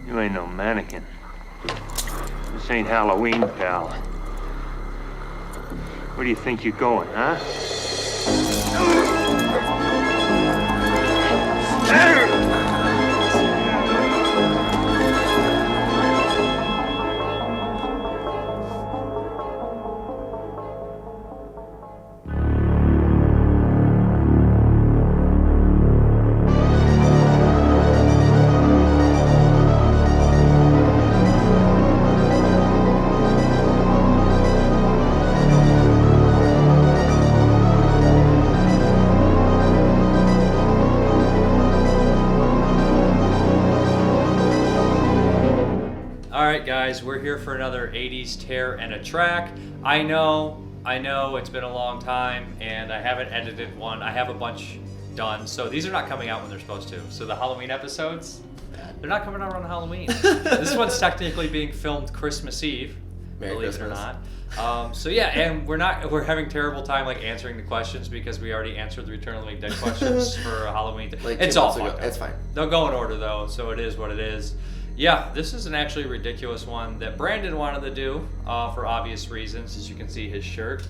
You ain't no mannequin. This ain't Halloween, pal. Where do you think you're going, huh? Guys, we're here for another 80s tear and a track. I know it's been a long time and I haven't edited one. I have a bunch done, so these are not coming out when they're supposed to. So the Halloween episodes, they're not coming out around Halloween. This one's technically being filmed Christmas Eve, Merry believe Christmas. it or not. So yeah, and we're having terrible time like answering the questions because we already answered the Return of the Living Dead questions for Halloween. Like it's 2 all months ago. fucked up. It's fine. They'll go in order though, so it is what it is. Yeah, this is an actually ridiculous one that Brandon wanted to do for obvious reasons. As you can see, his shirt,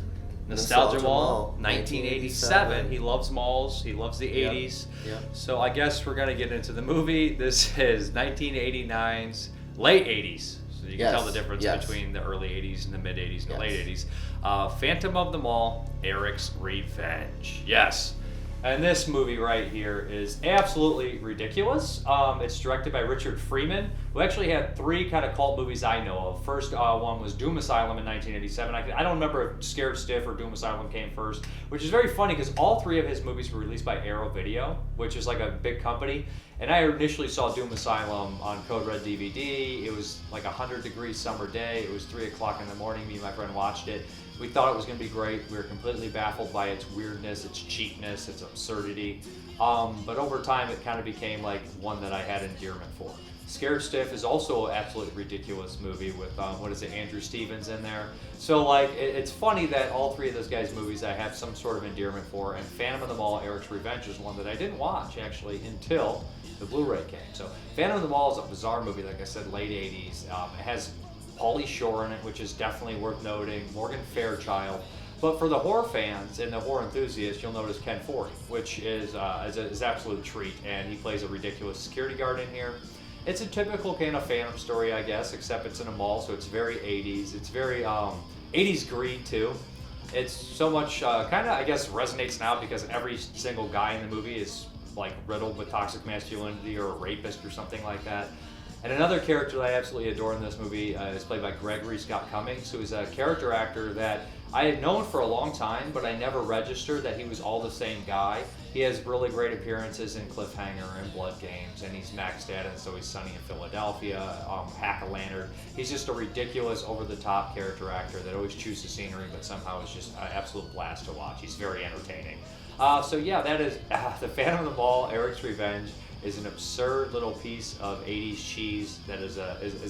Nostalgia Mall, 1987. He loves malls. He loves the 80s. Yep. So I guess we're gonna get into the movie. This is 1989's late 80s. So you can tell the difference between the early 80s and the mid 80s and the late 80s. Phantom of the Mall, Eric's Revenge. Yes. And this movie right here is absolutely ridiculous. It's directed by Richard Friedman, who actually had 3 kind of cult movies I know of. First one was Doom Asylum in 1987. I don't remember if Scared Stiff or Doom Asylum came first, which is very funny because all 3 of his movies were released by Arrow Video, which is like a big company. And I initially saw Doom Asylum on Code Red DVD. It was like a 100-degree summer day. It was 3 o'clock in the morning. Me and my friend watched it. We thought it was going to be great. We were completely baffled by its weirdness, its cheapness, its absurdity. But over time, it kind of became like one that I had endearment for. Scared Stiff is also an absolutely ridiculous movie with, Andrew Stevens in there. So like, it's funny that all 3 of those guys' movies I have some sort of endearment for, and Phantom of the Mall, Eric's Revenge is one that I didn't watch actually until the Blu-ray came. So Phantom of the Mall is a bizarre movie, like I said, late 80s. It has Pauly Shore in it, which is definitely worth noting, Morgan Fairchild. But for the horror fans and the horror enthusiasts, you'll notice Ken Foree, which is an absolute treat, and he plays a ridiculous security guard in here. It's a typical kind of Phantom story, I guess, except it's in a mall, so it's very 80s. It's very 80s greed, too. It's so much, kind of, I guess, resonates now because every single guy in the movie is like riddled with toxic masculinity or a rapist or something like that. And another character that I absolutely adore in this movie is played by Gregory Scott Cummings, who is a character actor that I had known for a long time, but I never registered that he was all the same guy. He has really great appearances in Cliffhanger and Blood Games, and he's maxed out in So He's Sunny in Philadelphia, Hack-A-Lantern. He's just a ridiculous, over-the-top character actor that always chews the scenery, but somehow is just an absolute blast to watch. He's very entertaining. So yeah, that is The Phantom of the Mall, Eric's Revenge. Is an absurd little piece of 80s cheese that is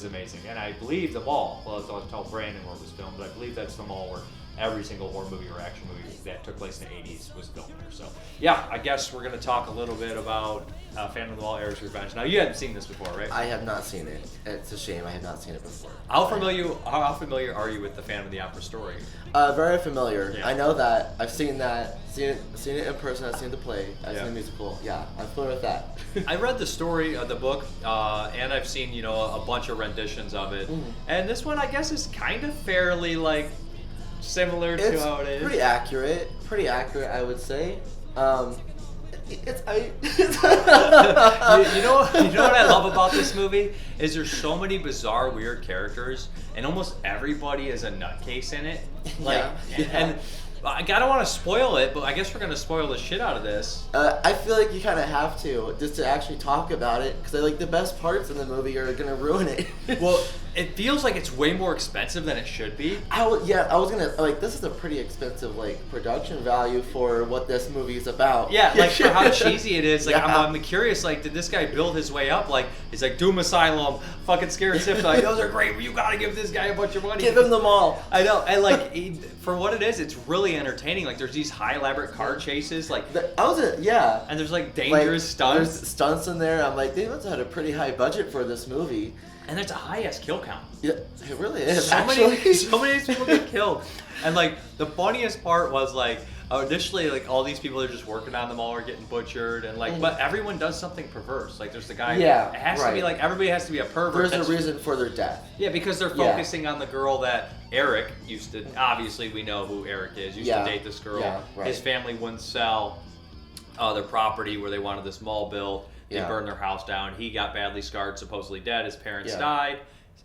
amazing. And I believe the mall, well, I'll tell Brandon where it was filmed, but I believe that's the mall where every single horror movie or action movie that took place in the 80s was filmed there. So yeah, I guess we're going to talk a little bit about Phantom of the Mall, Eric's Revenge. Now, you hadn't seen this before, right? I have not seen it. It's a shame I have not seen it before. How familiar are you with the Phantom of the Opera story? Very familiar. Yeah. I know that. I've seen that. Seen it in person. I've seen the play. I've seen the musical. Yeah, I'm familiar with that. I read the story of the book, and I've seen a bunch of renditions of it. Mm. And this one, I guess, is kind of fairly like similar to how it is. Pretty accurate. Pretty accurate, I would say. You know what I love about this movie is there's so many bizarre, weird characters, and almost everybody is a nutcase in it. Like, and I don't want to spoil it, but I guess we're gonna spoil the shit out of this. I feel like you kind of have to, just to actually talk about it, because like the best parts in the movie are gonna ruin it. Well, it feels like it's way more expensive than it should be. I was gonna like, this is a pretty expensive like production value for what this movie is about. Yeah, like for how cheesy it is. Like I'm curious, like did this guy build his way up? Like he's like Doom Asylum, fucking Scared Stiff. Like those are great, but you gotta give this guy a bunch of money. Give him them all. I know, and like for what it is, it's really really entertaining. Like there's these high elaborate car chases, like and there's like dangerous stunts. There's stunts in there. I'm like, they must have had a pretty high budget for this movie. And there's a high-ass kill count. Yeah, it really is. So many people get killed. And like the funniest part was like initially like all these people that are just working on the mall are getting butchered and like but everyone does something perverse. Like there's the guy it has to be like everybody has to be a pervert. There's a reason for their death. Yeah, because they're focusing on the girl that Eric used to obviously we know who Eric is, used to date this girl. Yeah, right. His family wouldn't sell their property where they wanted this mall built. They burned their house down. He got badly scarred, supposedly dead. His parents died.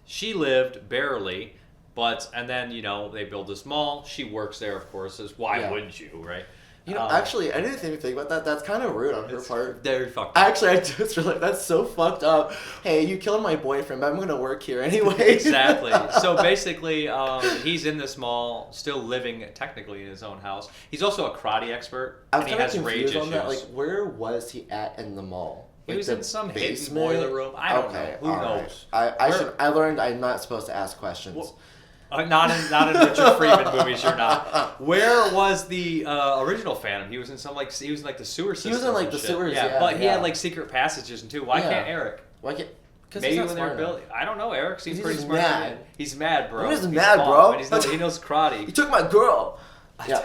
She lived barely, and then they build this mall. She works there, of course. Why wouldn't you, right? Actually, I didn't even think about that. That's kind of rude on her part. Very fucked up. Actually, I just realized that's so fucked up. Hey, you killed my boyfriend, but I'm gonna work here anyway. Exactly. So basically, he's in this mall, still living technically in his own house. He's also a karate expert. I'm kind of rage confused on issues. that. Like, where was he at in the mall? He was in some hidden boiler room. I don't know. Who knows? Right. I learned I'm not supposed to ask questions. Well, not in Richard Friedman movies. You're not. Where was the original Phantom? He was in he was in like the sewer system. He was in like the sewers. Yeah, but he had like secret passages and too. Why can't Eric? Why can't? Maybe when they're building. I don't know. Eric seems pretty smart. Mad. He's mad, bro. He's mad, bro. He knows karate. He took my girl. Yeah.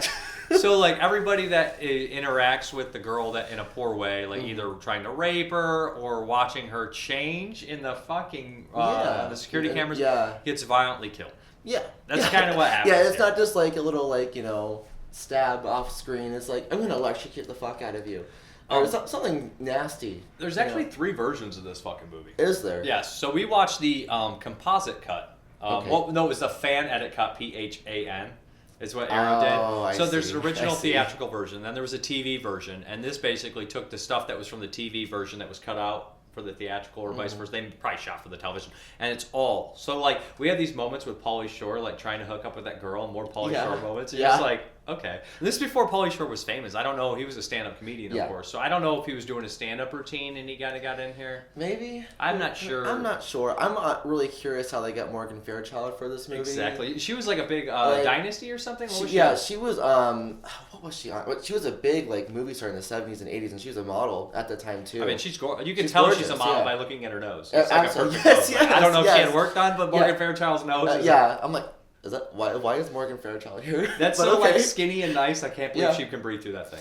So like everybody that interacts with the girl that in a poor way, like either trying to rape her or watching her change in the fucking the security cameras, gets violently killed. Yeah. That's kind of what happens. Yeah, it's not just like a little stab off screen. It's like, I'm gonna electrocute the fuck out of you. Or something nasty. There's actually 3 versions of this fucking movie. Is there? Yes. So we watched the composite cut. Okay. Well, no, it was the fan edit cut, PHAN. Is what Aaron did. So there's an original theatrical version, then there was a TV version, and this basically took the stuff that was from the TV version that was cut out for the theatrical or vice versa. They probably shot for the television, and it's all so like we have these moments with Pauly Shore like trying to hook up with that girl, and more Pauly Shore moments. And just like okay, and this is before Pauly Shore was famous. I don't know. He was a stand-up comedian, of course. So I don't know if he was doing a stand-up routine and he got in here. Maybe. I'm not sure. I'm not sure. I'm really curious how they got Morgan Fairchild for this movie. Exactly. She was like a big Dynasty or something. What was she was. What was she on? She was a big movie star in the 70s and 80s, and she was a model at the time too. I mean, you can tell she's a model by looking at her nose. It's like a perfect nose. Yes, I don't know if she had worked on, but Morgan Fairchild's nose. I'm like. Is that why is Morgan Fairchild here? That's so like skinny and nice. I can't believe she can breathe through that thing.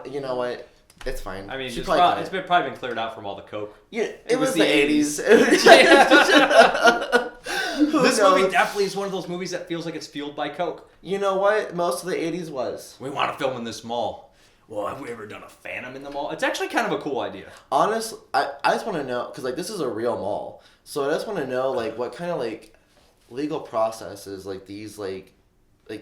You know what? It's fine. I mean, it's probably been cleared out from all the coke. Yeah, it was the 80s. This movie definitely is one of those movies that feels like it's fueled by coke. You know what? Most of the 80s was. We want to film in this mall. Well, have we ever done a Phantom in the mall? It's actually kind of a cool idea. Honestly, I just want to know because this is a real mall, so I just want to know what kind of legal processes these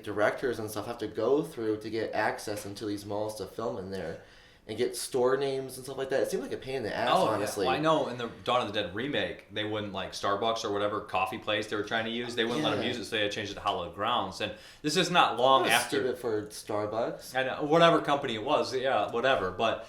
directors and stuff have to go through to get access into these malls to film in there and get store names and stuff like that. It seems like a pain in the ass, honestly. Yeah. Well, I know in the Dawn of the Dead remake, they wouldn't Starbucks or whatever coffee place they were trying to use. They wouldn't let them use it, so they had changed it to Hallowed Grounds. And this is not long after. Stupid for Starbucks. I know, whatever company it was, whatever. But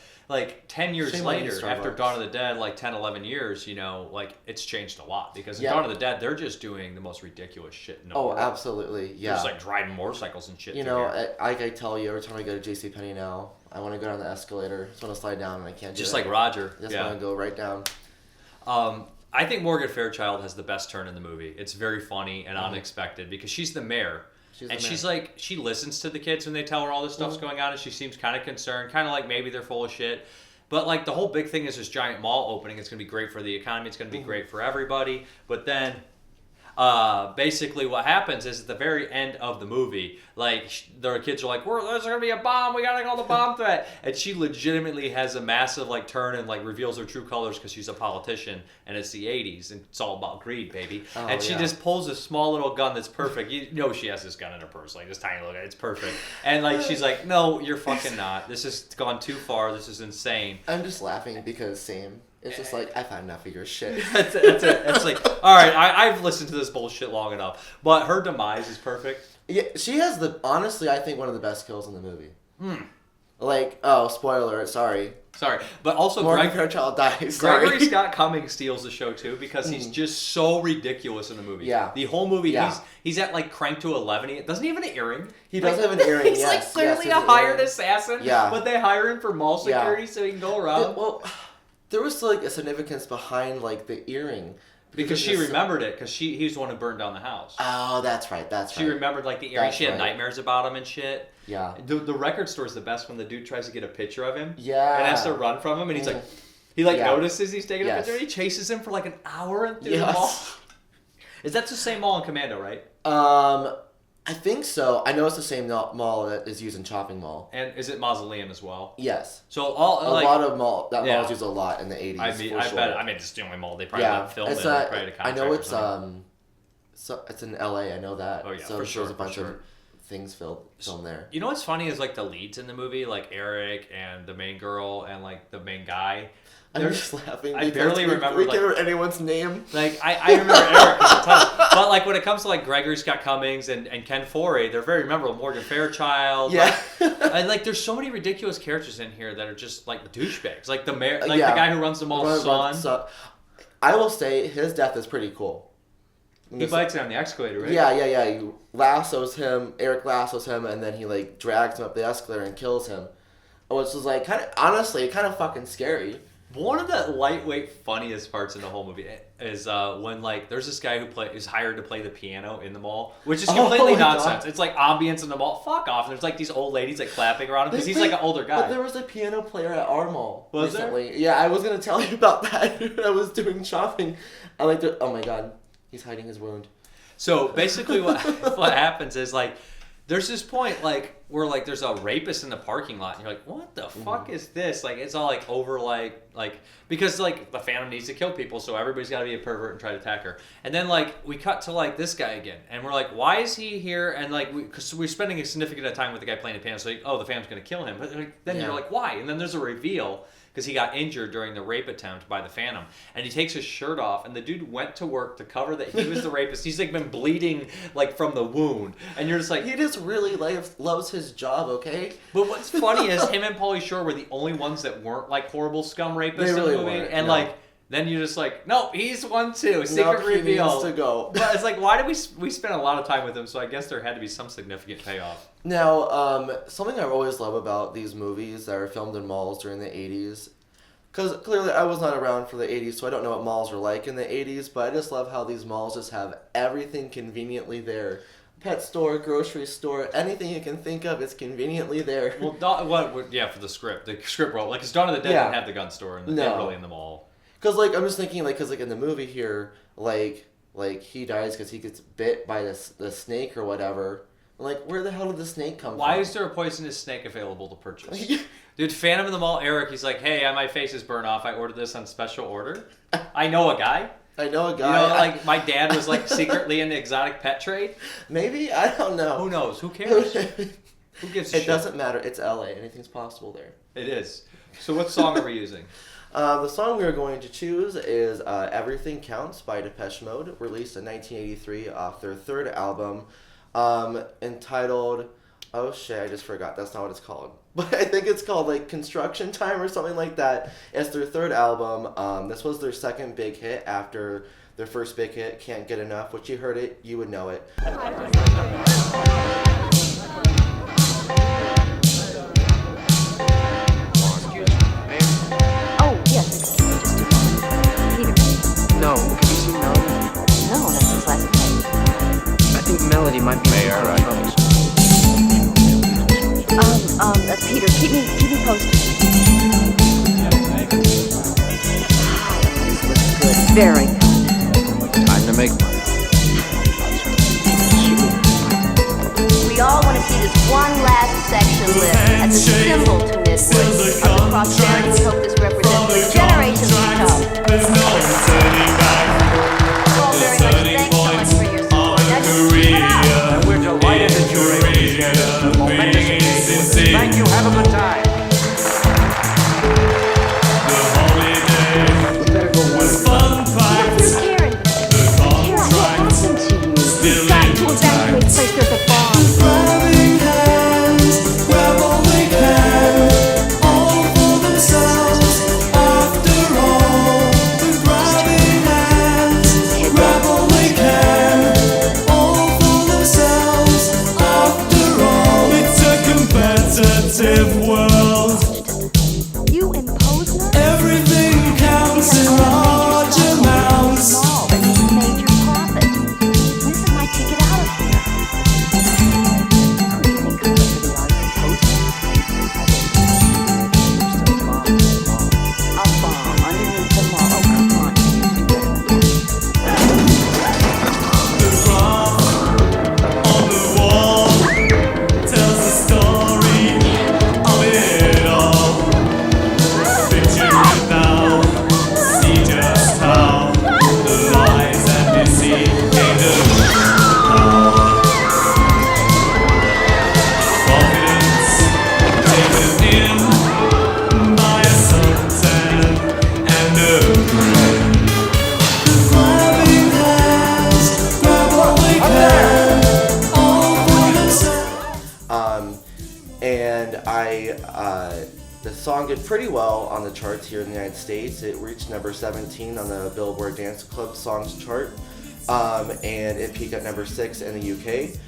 10 years later, after Dawn of the Dead, 10, 11 years, it's changed a lot. Because in Dawn of the Dead, they're just doing the most ridiculous shit in the world. Oh, absolutely, yeah. They're just driving motorcycles and shit. I tell you, every time I go to JCPenney now, I want to go down the escalator. I just want to slide down, and I can't do it. Just like Roger. I just want to go right down. I think Morgan Fairchild has the best turn in the movie. It's very funny and unexpected because she's the mayor. She listens to the kids when they tell her all this stuff's going on, and she seems kind of concerned, kind of like maybe they're full of shit. But the whole big thing is this giant mall opening. It's going to be great for the economy. It's going to be great for everybody. But then basically what happens is at the very end of the movie, the kids are like, there's going to be a bomb. We got to call the bomb threat. And she legitimately has a massive turn and reveals her true colors because she's a politician and it's the 80s and it's all about greed, baby. And she just pulls a small little gun that's perfect. You know she has this gun in her purse, this tiny little gun. It's perfect. And she's like, no, you're fucking not. This has gone too far. This is insane. I'm just laughing because same. It's just I've had enough of your shit. It's all right, I've listened to this bullshit long enough. But her demise is perfect. Yeah, she has honestly, I think, one of the best kills in the movie. Spoiler, sorry. Sorry, but also Morgan Fairchild dies. Sorry. Gregory Scott Cummings steals the show too because he's just so ridiculous in the movie. Yeah. The whole movie, he's at like crank to 11. Doesn't he have an earring? He does have an earring. He's like clearly a hired assassin. Yeah. But they hire him for mall security so he can go around. Well, there was like a significance behind like the earring. Because she remembered it, because he was the one who burned down the house. Oh, that's right. She remembered like the earring. She had nightmares about him and shit. Yeah. The record store is the best when the dude tries to get a picture of him. Yeah. And has to run from him, and he's like, he notices he's taking a picture, and he chases him for like an hour through the mall. Is that the same mall in Commando, right? I think so. I know it's the same mall that is used in Chopping Mall. And is it Mausoleum as well? Yes. So a lot of mall is used a lot in the 80s. I bet. I mean, it's the only mall they probably let film in. I know it's it's in LA. I know that. Oh yeah, so for sure. There's a bunch of things filmed there. You know what's funny is like the leads in the movie, like Eric and the main girl and like the main guy. I'm just laughing. I barely remember. We can't remember anyone's name. Like I remember Eric a ton, but like when it comes to like Gregory Scott Cummings and Ken Foree, they're very memorable. Morgan Fairchild. Yeah. And like there's so many ridiculous characters in here that are just like douchebags. Like the mayor, like the guy who runs the mall's son. I will say his death is pretty cool. He bites it on the excavator, right? Yeah. He lassos him. Eric lassos him, and then he like drags him up the escalator and kills him, which was like kind of fucking scary. One of the lightweight funniest parts in the whole movie is when like there's this guy who is hired to play the piano in the mall, which is completely nonsense. God. It's like ambience in the mall. Fuck off. And there's like these old ladies like clapping around him because he's like an older guy. But there was a piano player at our mall recently. There? Yeah, I was gonna tell you about that. I was doing shopping. I like to. Oh my god, he's hiding his wound. So basically, what happens is like. There's this point, like, where, like, there's a rapist in the parking lot, and you're like, what the fuck is this? Like, it's all, like, over, like, because, like, the Phantom needs to kill people, so everybody's got to be a pervert and try to attack her. And then, like, we cut to, like, this guy again, and we're like, why is he here? And, like, because we're spending a significant amount of time with the guy playing the piano, so, like, the Phantom's going to kill him. But then you're like, why? And then there's a reveal, because he got injured during the rape attempt by the Phantom, and he takes his shirt off, and the dude went to work to cover that he was the rapist. He's like been bleeding like from the wound, and you're just like, he just really loves his job, okay? But what's funny is him and Pauly Shore were the only ones that weren't like horrible scum rapists in the movie, and like then you're just like, nope, he's one too. Secret reveal. He needs to go. But it's like, why did we spent a lot of time with him? So I guess there had to be some significant payoff. Now, something I always love about these movies that are filmed in malls during the 80s, because clearly I was not around for the 80s, so I don't know what malls were like in the 80s, but I just love how these malls just have everything conveniently there. Pet store, grocery store, anything you can think of is conveniently there. Well, for the script role, like, because Dawn of the Dead didn't have the gun store really in the mall. Because, like, I'm just thinking, like, because, like, in the movie here, like he dies because he gets bit by the snake or whatever. Like, where the hell did the snake come from? Why is there a poisonous snake available to purchase? Dude, Phantom in the Mall, Eric, he's like, hey, my face is burned off. I ordered this on special order. I know a guy. You know, like, my dad was, like, secretly in the exotic pet trade. Maybe? I don't know. Who knows? Who cares? Who gives a shit? It doesn't matter. It's LA. Anything's possible there. It is. So what song are we using? The song we are going to choose is Everything Counts by Depeche Mode, released in 1983 off their third album, entitled... Oh shit, I just forgot. That's not what it's called. But I think it's called like Construction Time or something like that. It's their third album. This was their second big hit after their first big hit, Can't Get Enough, which you heard it, you would know it. Oh, yes, Peter. No, have you seen Melody? No, that's his last name. I think Melody might be May I write? Peter, keep me posted. This looks good. Very good. time to make money. We all want to see this one last section lift as a symbol to Midwood of the prosperity we hope this represents for generations to come. There's no turning back. Well, very much. Thanks so much for your support. Now just keep it up. And we're delighted that you were able to share this momentous occasion with us. Thank you. Have a good time. The holiday. We better go one. Fun facts. Karen, The what contracts. happened to you? Still You've got to evacuate intact. the place. There's a bomb. Grabbing hands, grab all they can, all for themselves. song did pretty well on the charts here in the United States. It reached number 17 on the Billboard Dance Club Songs chart, and it peaked at number 6 in the UK.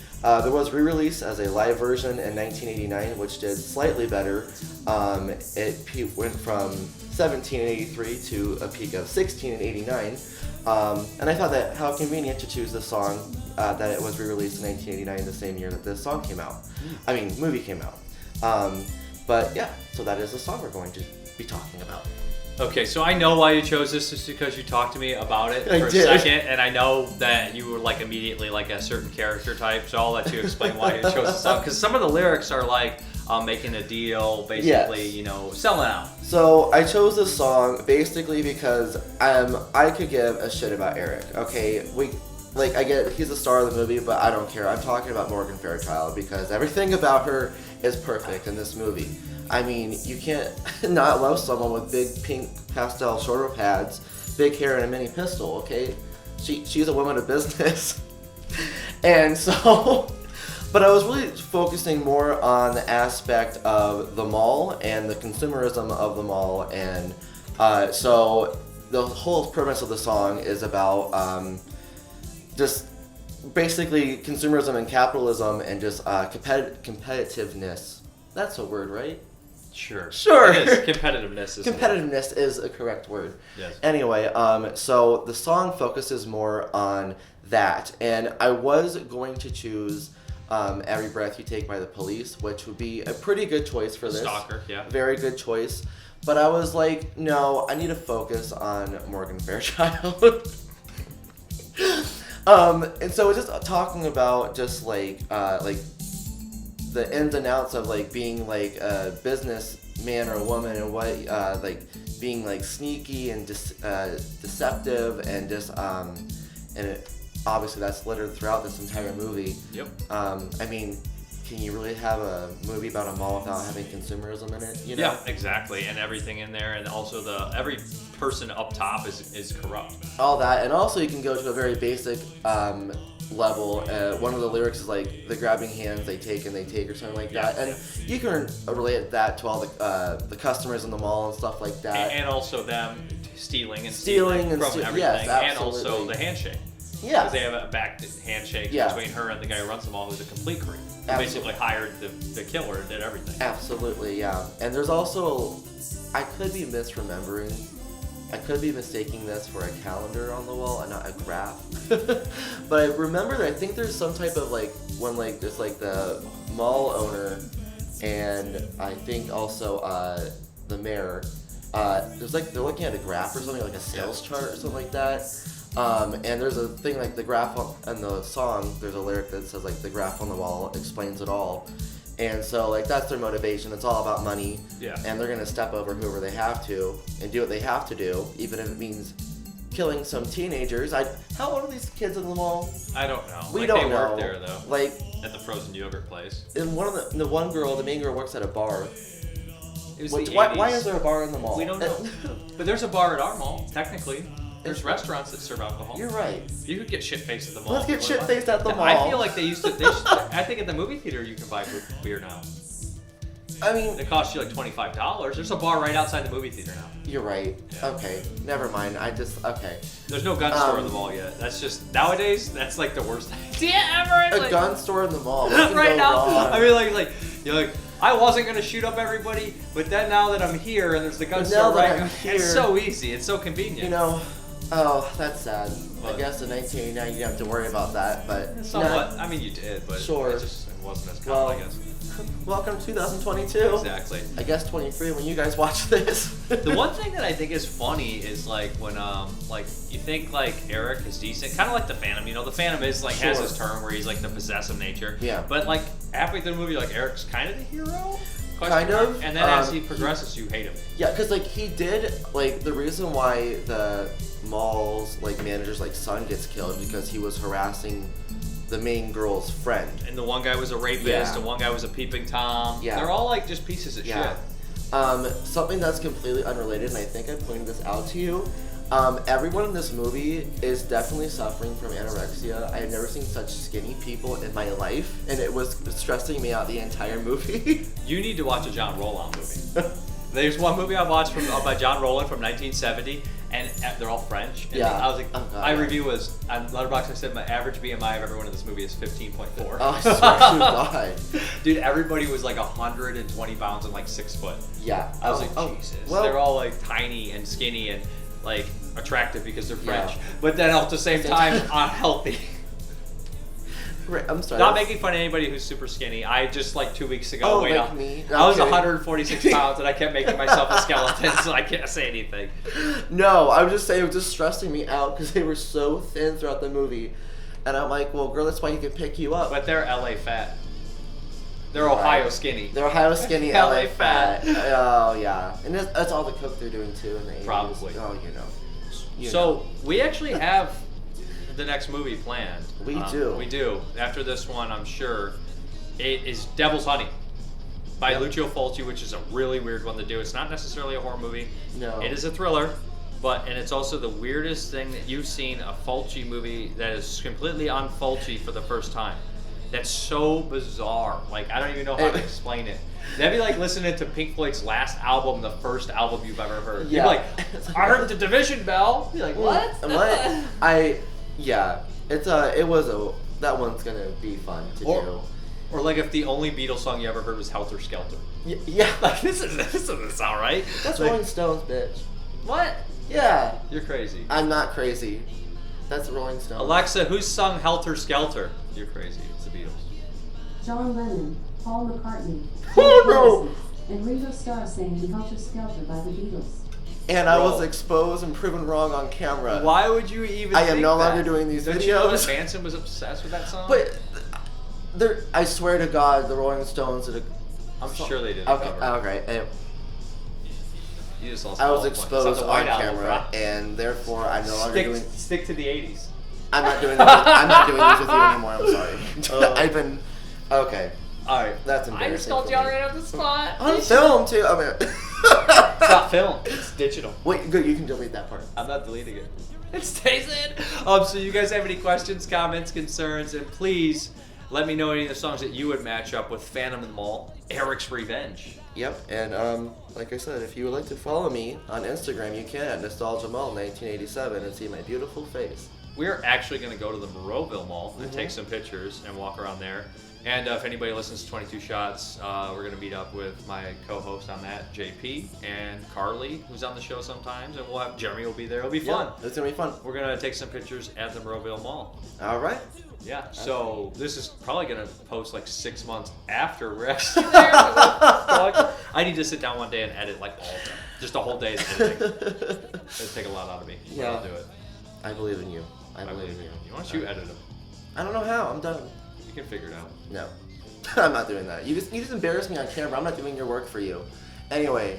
There was re-release as a live version in 1989, which did slightly better. It went from 17 in 83 to a peak of 16 in 89. And I thought that how convenient to choose the song that it was re-released in 1989, the same year that this song came out. I mean, movie came out. But yeah, so that is the song we're going to be talking about. Okay, so I know why you chose this, just because you talked to me about it for a did. second, and I know that you were like immediately like a certain character type, so I'll let you explain why you chose this song. Because some of the lyrics are like making a deal, basically, Yes. you know, selling out. So I chose this song basically because I could give a shit about Eric. Okay, I get he's the star of the movie, but I don't care. I'm talking about Morgan Fairchild because everything about her is perfect in this movie. I mean, you can't not love someone with big pink pastel shoulder pads, big hair, and a mini pistol, okay? She's a woman of business. And so, but I was really focusing more on the aspect of the mall and the consumerism of the mall. And so the whole premise of the song is about just basically consumerism and capitalism and just competitiveness. That's a word, right? Sure. It is. Competitiveness is Competitiveness is a correct word. Yes. Anyway, so the song focuses more on that, and I was going to choose "Every Breath You Take" by the Police, which would be a pretty good choice for this. Stalker, yeah. Very good choice. But I was like, no, I need to focus on Morgan Fairchild. And so just talking about just like the ins and outs of like being like a businessman or a woman and what like being like sneaky and deceptive and just obviously that's littered throughout this entire movie. Yep. I mean, can you really have a movie about a mall without having consumerism in it? You know? Yeah, exactly, and everything in there, and also every person up top is corrupt. All that, and also you can go to a very basic level. One of the lyrics is like the grabbing hands they take and they take or something like that, and you can relate that to all the customers in the mall and stuff like that. And also them stealing and from everything, yes, and also the handshake. Yeah. Because they have a back handshake between her and the guy who runs the mall, who's a complete creep. Who basically hired the killer and did everything. Absolutely, yeah. And there's also, I could be misremembering. I could be mistaking this for a calendar on the wall and not a graph. But I remember that I think there's some type of like, when like there's like the mall owner and I think also the mayor, there's like, they're looking at a graph or something, like a sales chart or something like that. And there's a thing like the graph in the song, there's a lyric that says like the graph on the wall explains it all. And so like that's their motivation. It's all about money. Yeah. And they're gonna step over whoever they have to and do what they have to do, even if it means killing some teenagers. How old are these kids in the mall? I don't know. We like don't they know. work there though. Like at the frozen yogurt place. in one of the one girl, the main girl works at a bar. It was Which, the why 80s. is there a bar in the mall? We don't know. But there's a bar at our mall, technically. There's restaurants that serve alcohol. You're right. You could get shit-faced at the mall. Let's get shit-faced at the mall. I feel like they used to. I think at the movie theater you can buy beer now. I mean, It costs you like $25. There's a bar right outside the movie theater now. you're right. Yeah. Okay, never mind. Okay. There's no gun store in the mall yet. That's just nowadays. That's like the worst idea ever. It's A like, gun store in the mall. What can right go now. wrong? I mean, like you're like. I wasn't gonna shoot up everybody, but then now that I'm here and there's the gun But store now that right, I'm it's here- so easy. It's so convenient. You know, oh, that's sad. What? I guess in 1989 you didn't have to worry about that, but Somewhat. I mean, you did, but Sure. it wasn't as common, I guess. welcome to 2022. Exactly. I guess 23 when you guys watch this. The one thing that I think is funny is like when like you think like Eric is decent, kind of like the Phantom. You know, the Phantom is like has Sure. his turn where he's like the possessive nature. Yeah. But like halfway through the movie, like Eric's kind of the hero. Kind Question of, mark. And then as he progresses, you hate him. Yeah, because like he did like the reason why the mall's like manager's like son gets killed because he was harassing the main girl's friend. And the one guy was a rapist. Yeah. The one guy was a peeping tom. Yeah. They're all like just pieces of Yeah. shit. Something that's completely unrelated, and I think I pointed this out to you. Everyone in this movie is definitely suffering from anorexia. I have never seen such skinny people in my life, and it was stressing me out the entire movie. You need to watch a John Rowland movie. There's one movie I watched by John Rowland from 1970, and they're all French. And Yeah. I was like, Oh, God, my yeah. review was on Letterboxd. I said my average BMI of everyone in this movie is 15.4. Oh, I swear to God. Dude, everybody was like 120 pounds and like 6 foot. Yeah. I was like, Jesus. Well, They're all like tiny and skinny and like attractive because they're French, Yeah. but then at the same time unhealthy. right, I'm sorry. Not making fun of anybody who's super skinny. I just like 2 weeks ago Oh, weighed like out. me? I was Okay. 146 pounds and I kept making myself a skeleton, so I can't say anything. No, I was just saying it was just stressing me out because they were so thin throughout the movie. And I'm like, well, girl, that's why he can pick you up. But they're LA fat. They're Right. Ohio skinny. They're Ohio skinny, LA LA fat. fat. Oh, yeah. And that's all the coke they're doing, too, in the 80s. Probably. Oh, you know. So we actually have the next movie planned. We do. We do. After this one, I'm sure. It is Devil's Honey by Yep. Lucio Fulci, which is a really weird one to do. It's not necessarily a horror movie. No. It is a thriller, and it's also the weirdest thing that you've seen a Fulci movie that is completely on Fulci for the first time. That's so bizarre. Like, I don't even know how to explain it. That'd be like listening to Pink Floyd's last album, the first album you've ever heard. Yeah. You'd be like, I heard the Division Bell. You're like, what? What? That one's gonna be fun to do. Or like if the only Beatles song you ever heard was Helter Skelter. Yeah. Like, this doesn't sound right. That's like, Rolling Stones, bitch. What? Yeah. You're crazy. I'm not crazy. That's Rolling Stones. Alexa, who's sung Helter Skelter? You're crazy. It's the Beatles. John Lennon, Paul McCartney, Oh, no. Harrison, and Ringo Starr sang Helter Skelter by the Beatles. And I was Bro. exposed and proven wrong on camera. Why would you even I am think no that? longer doing these Don't you know that videos. Manson was obsessed with that song? But I swear to God, the Rolling Stones did a. I'm sure they did. Okay. Okay. And You just saw I was Saw exposed the on White Album, camera, bro. and therefore I'm no longer doing. Stick to the 80s. I'm not doing. I'm not doing this with you anymore. I'm sorry. I've been. Okay. All right. That's I embarrassing. just called for you me. right on the spot. On film too. I mean. It's not film. It's digital. Wait, good. You can delete that part. I'm not deleting it. It stays in. So you guys have any questions, comments, concerns, and please let me know any of the songs that you would match up with Phantom of the Mall, Eric's Revenge. Yep, and like I said, if you would like to follow me on Instagram, you can at Nostalgia Mall 1987 and see my beautiful face. We're actually going to go to the Monroeville Mall and take some pictures and walk around there. And if anybody listens to 22 Shots, we're going to meet up with my co-host on that, JP, and Carly, who's on the show sometimes, and we'll have Jeremy will be there. It'll be fun. Yeah, it's gonna be fun. We're going to take some pictures at the Monroeville Mall. All right. Yeah, so this is probably going to post like 6 months after we're actually there. I need to sit down one day and edit like all of them. Just a whole day's editing. It'd take a lot out of me. But Yeah. I'll do it. I believe in you. I believe in you. Why don't you edit them? I don't know how. I'm done. You can figure it out. No, I'm not doing that. You just embarrass me on camera. I'm not doing your work for you. Anyway,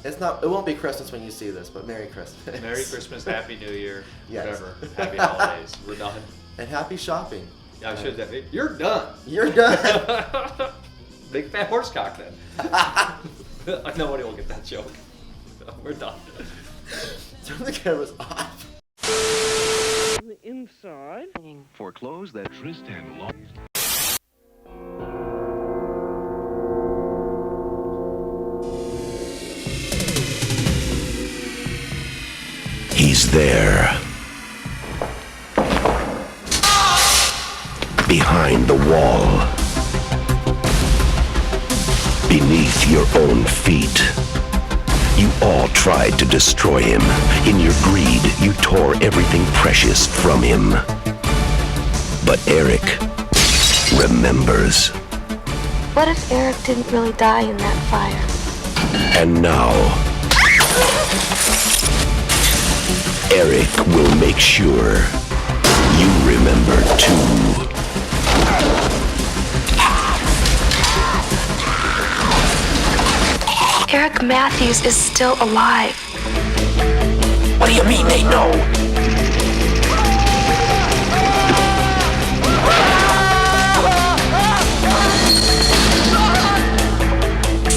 it's not. It won't be Christmas when you see this, but Merry Christmas. Merry Christmas, Happy New Year, Yes. whatever. Happy holidays. We're done. And happy shopping. I should have. You're done. You're done. Big fat horse cock then. Nobody will get that joke. We're done. Turn the cameras off. The inside. For clothes that Tristan lost. He's there. Behind the wall. Beneath your own feet. You all tried to destroy him. In your greed, you tore everything precious from him. But Eric remembers. What if Eric didn't really die in that fire? And now, Eric will make sure you remember too. Eric Matthews is still alive. What do you mean they know?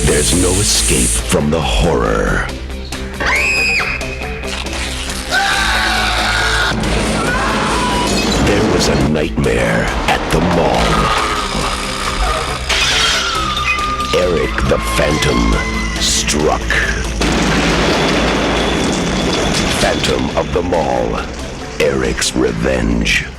There's no escape from the horror. There was a nightmare at the mall. Eric the Phantom struck. Phantom of the Mall. Eric's Revenge.